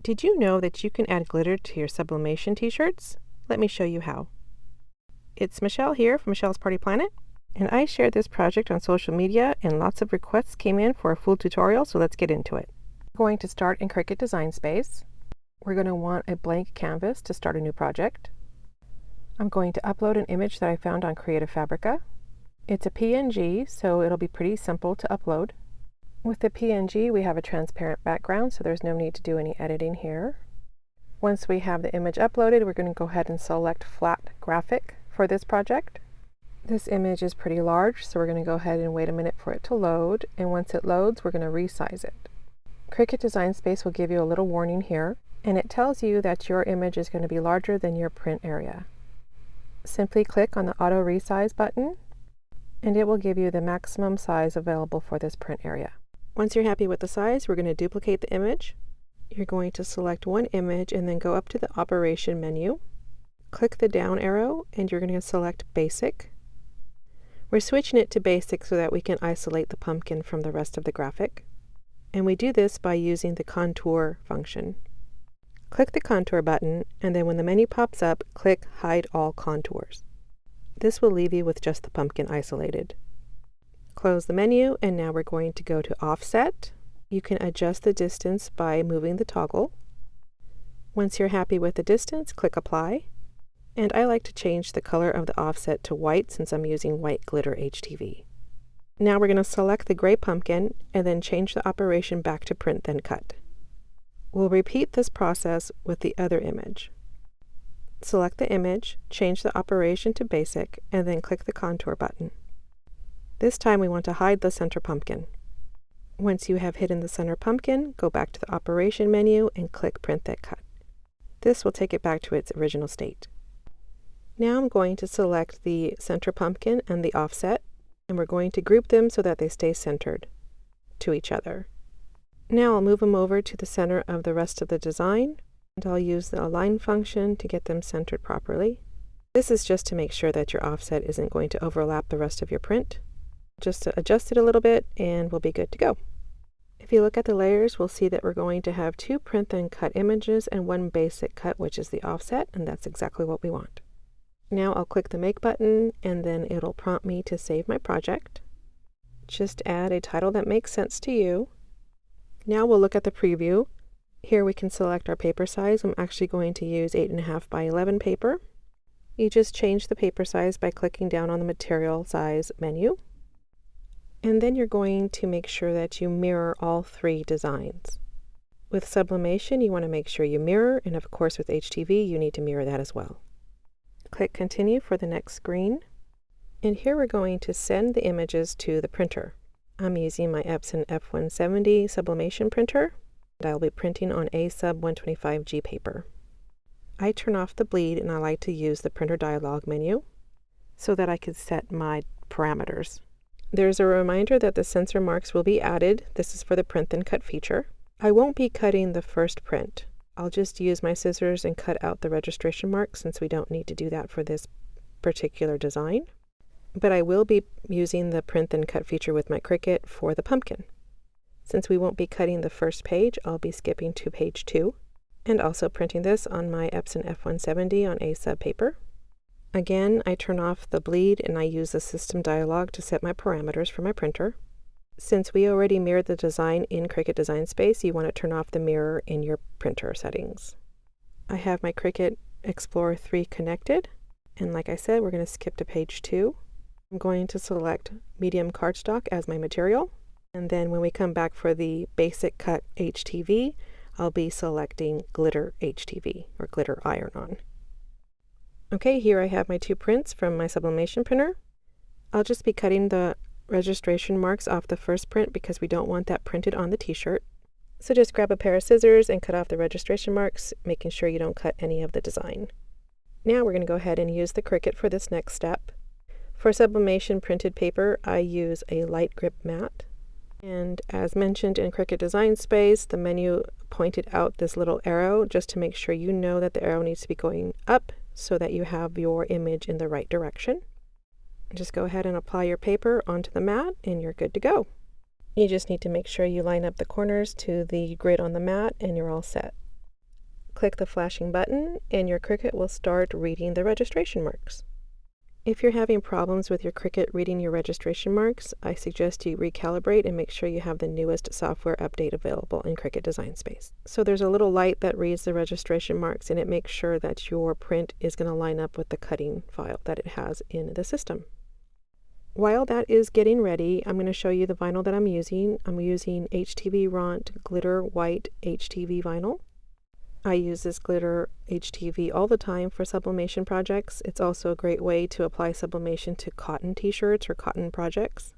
Did you know that you can add glitter to your Sublimation t-shirts? Let me show you how. It's Michelle here from Michelle's Party Planet, and I shared this project on social media and lots of requests came in for a full tutorial, so let's get into it. We're going to start in Cricut Design Space. We're going to want a blank canvas to start a new project. I'm going to upload an image that I found on Creative Fabrica. It's a PNG, so it'll be pretty simple to upload. With the PNG, we have a transparent background, so there's no need to do any editing here. Once we have the image uploaded, we're going to go ahead and select Flat Graphic for this project. This image is pretty large, so we're going to go ahead and wait a minute for it to load, and once it loads, we're going to resize it. Cricut Design Space will give you a little warning here, and it tells you that your image is going to be larger than your print area. Simply click on the Auto Resize button, and it will give you the maximum size available for this print area. Once you're happy with the size, we're going to duplicate the image. You're going to select one image and then go up to the Operation menu. Click the down arrow and you're going to select Basic. We're switching it to Basic so that we can isolate the pumpkin from the rest of the graphic. And we do this by using the Contour function. Click the Contour button, and then when the menu pops up, click Hide All Contours. This will leave you with just the pumpkin isolated. Close the menu, and now we're going to go to Offset. You can adjust the distance by moving the toggle. Once you're happy with the distance, click Apply. And I like to change the color of the offset to white since I'm using white glitter HTV. Now we're going to select the gray pumpkin and then change the operation back to Print Then Cut. We'll repeat this process with the other image. Select the image, change the operation to Basic, and then click the Contour button. This time we want to hide the center pumpkin. Once you have hidden the center pumpkin, go back to the Operation menu and click Print Then Cut. This will take it back to its original state. Now I'm going to select the center pumpkin and the offset, and we're going to group them so that they stay centered to each other. Now I'll move them over to the center of the rest of the design, and I'll use the Align function to get them centered properly. This is just to make sure that your offset isn't going to overlap the rest of your print. Just to adjust it a little bit and we'll be good to go. If you look at the layers, we'll see that we're going to have two Print Then Cut images and one basic cut, which is the offset, and that's exactly what we want. Now I'll click the Make button, and then it'll prompt me to save my project. Just add a title that makes sense to you. Now we'll look at the preview. Here we can select our paper size. I'm actually going to use 8.5 by 11 paper. You just change the paper size by clicking down on the Material Size menu. And then you're going to make sure that you mirror all three designs. With Sublimation, you want to make sure you mirror, and of course with HTV, you need to mirror that as well. Click Continue for the next screen. And here we're going to send the images to the printer. I'm using my Epson F170 Sublimation printer, and I'll be printing on a sub 125G paper. I turn off the bleed, and I like to use the printer dialog menu so that I can set my parameters. There's a reminder that the sensor marks will be added. This is for the Print Then Cut feature. I won't be cutting the first print. I'll just use my scissors and cut out the registration marks since we don't need to do that for this particular design. But I will be using the Print Then Cut feature with my Cricut for the pumpkin. Since we won't be cutting the first page, I'll be skipping to page 2 and also printing this on my Epson F170 on a sub paper. Again, I turn off the bleed and I use the system dialog to set my parameters for my printer. Since we already mirrored the design in Cricut Design Space, you want to turn off the mirror in your printer settings. I have my Cricut Explorer 3 connected, and like I said, we're going to skip to page 2. I'm going to select medium cardstock as my material, and then when we come back for the basic cut HTV, I'll be selecting glitter HTV or glitter iron-on. Okay, here I have my two prints from my Sublimation printer. I'll just be cutting the registration marks off the first print because we don't want that printed on the t-shirt. So just grab a pair of scissors and cut off the registration marks, making sure you don't cut any of the design. Now we're going to go ahead and use the Cricut for this next step. For Sublimation printed paper, I use a light grip mat. And as mentioned in Cricut Design Space, the menu pointed out this little arrow just to make sure you know that the arrow needs to be going up so that you have your image in the right direction. Just go ahead and apply your paper onto the mat and you're good to go. You just need to make sure you line up the corners to the grid on the mat and you're all set. Click the flashing button and your Cricut will start reading the registration marks. If you're having problems with your Cricut reading your registration marks, I suggest you recalibrate and make sure you have the newest software update available in Cricut Design Space. So there's a little light that reads the registration marks and it makes sure that your print is going to line up with the cutting file that it has in the system. While that is getting ready, I'm going to show you the vinyl that I'm using. I'm using HTV Ront Glitter White HTV vinyl. I use this glitter HTV all the time for sublimation projects. It's also a great way to apply sublimation to cotton t-shirts or cotton projects.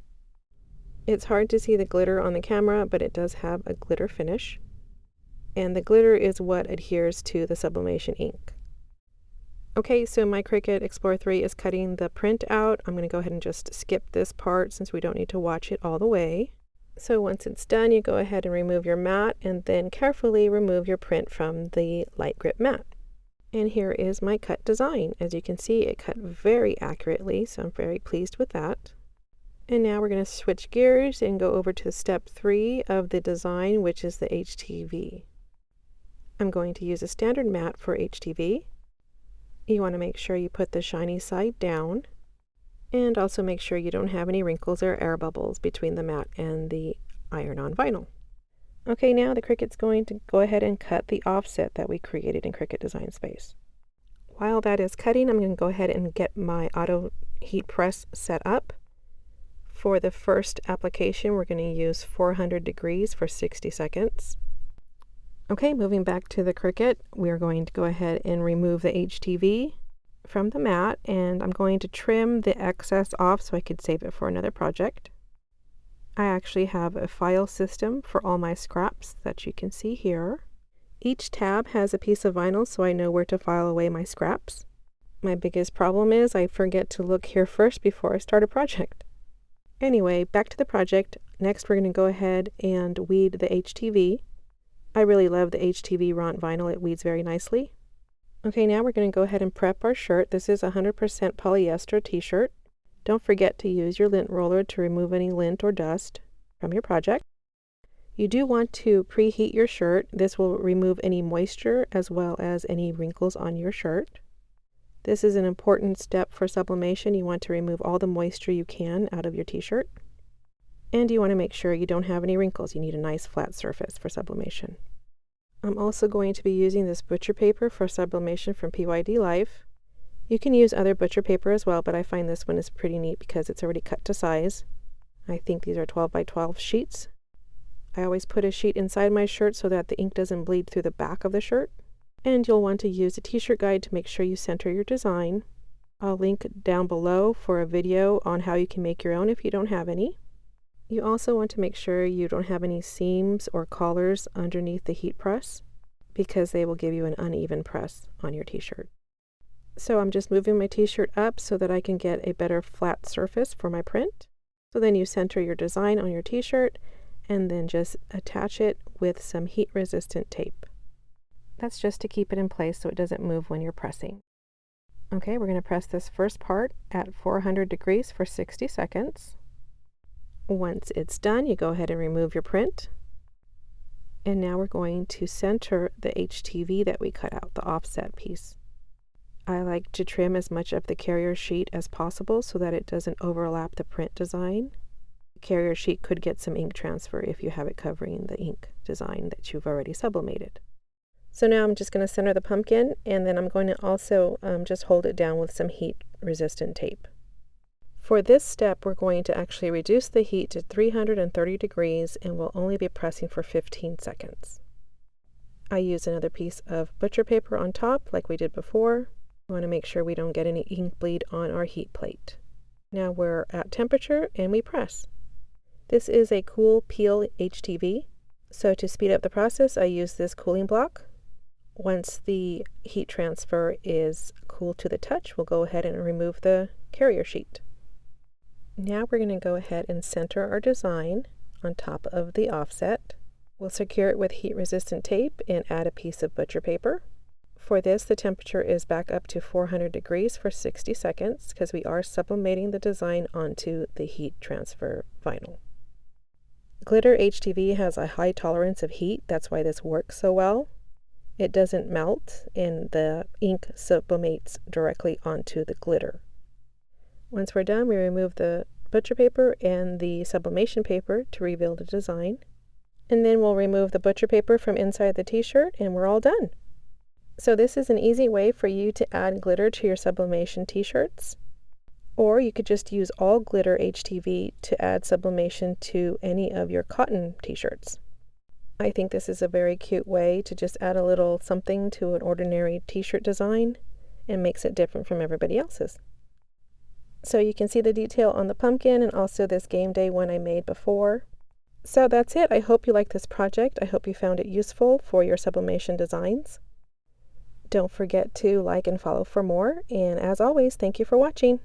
It's hard to see the glitter on the camera, but it does have a glitter finish. And the glitter is what adheres to the sublimation ink. Okay, so my Cricut Explorer 3 is cutting the print out. I'm going to go ahead and just skip this part since we don't need to watch it all the way. So once it's done, you go ahead and remove your mat and then carefully remove your print from the light grip mat. And here is my cut design. As you can see, it cut very accurately, so I'm very pleased with that. And now we're going to switch gears and go over to step 3 of the design, which is the HTV. I'm going to use a standard mat for HTV. You want to make sure you put the shiny side down. And also make sure you don't have any wrinkles or air bubbles between the mat and the iron-on vinyl. Okay, now the Cricut's going to go ahead and cut the offset that we created in Cricut Design Space. While that is cutting, I'm going to go ahead and get my auto heat press set up. For the first application, we're going to use 400 degrees for 60 seconds. Okay, moving back to the Cricut, we're going to go ahead and remove the HTV from the mat, and I'm going to trim the excess off so I could save it for another project. I actually have a file system for all my scraps that you can see here. Each tab has a piece of vinyl so I know where to file away my scraps. My biggest problem is I forget to look here first before I start a project. Anyway, back to the project. Next we're going to go ahead and weed the HTV. I really love the HTV Ront vinyl, it weeds very nicely. Okay, now we're going to go ahead and prep our shirt. This is a 100% polyester t-shirt. Don't forget to use your lint roller to remove any lint or dust from your project. You do want to preheat your shirt. This will remove any moisture as well as any wrinkles on your shirt. This is an important step for sublimation. You want to remove all the moisture you can out of your t-shirt. And you want to make sure you don't have any wrinkles. You need a nice flat surface for sublimation. I'm also going to be using this butcher paper for sublimation from PYD Life. You can use other butcher paper as well, but I find this one is pretty neat because it's already cut to size. I think these are 12 by 12 sheets. I always put a sheet inside my shirt so that the ink doesn't bleed through the back of the shirt. And you'll want to use a t-shirt guide to make sure you center your design. I'll link down below for a video on how you can make your own if you don't have any. You also want to make sure you don't have any seams or collars underneath the heat press because they will give you an uneven press on your t-shirt. So I'm just moving my t-shirt up so that I can get a better flat surface for my print. So then you center your design on your t-shirt and then just attach it with some heat resistant tape. That's just to keep it in place so it doesn't move when you're pressing. Okay, we're going to press this first part at 400 degrees for 60 seconds. Once it's done, you go ahead and remove your print. And now we're going to center the HTV that we cut out, the offset piece. I like to trim as much of the carrier sheet as possible so that it doesn't overlap the print design. The carrier sheet could get some ink transfer if you have it covering the ink design that you've already sublimated. So now I'm just going to center the pumpkin, and then I'm going to also just hold it down with some heat resistant tape. For this step, we're going to actually reduce the heat to 330 degrees and we'll only be pressing for 15 seconds. I use another piece of butcher paper on top like we did before. We want to make sure we don't get any ink bleed on our heat plate. Now we're at temperature and we press. This is a cool peel HTV. So to speed up the process, I use this cooling block. Once the heat transfer is cool to the touch, we'll go ahead and remove the carrier sheet. Now we're going to go ahead and center our design on top of the offset. We'll secure it with heat resistant tape and add a piece of butcher paper. For this, the temperature is back up to 400 degrees for 60 seconds because we are sublimating the design onto the heat transfer vinyl. Glitter HTV has a high tolerance of heat, that's why this works so well. It doesn't melt and the ink sublimates directly onto the glitter. Once we're done, we remove the butcher paper and the sublimation paper to reveal the design. And then we'll remove the butcher paper from inside the t-shirt and we're all done. So this is an easy way for you to add glitter to your sublimation t-shirts. Or you could just use all glitter HTV to add sublimation to any of your cotton t-shirts. I think this is a very cute way to just add a little something to an ordinary t-shirt design and makes it different from everybody else's. So you can see the detail on the pumpkin and also this game day one I made before. So that's it. I hope you liked this project. I hope you found it useful for your sublimation designs. Don't forget to like and follow for more. And as always, thank you for watching.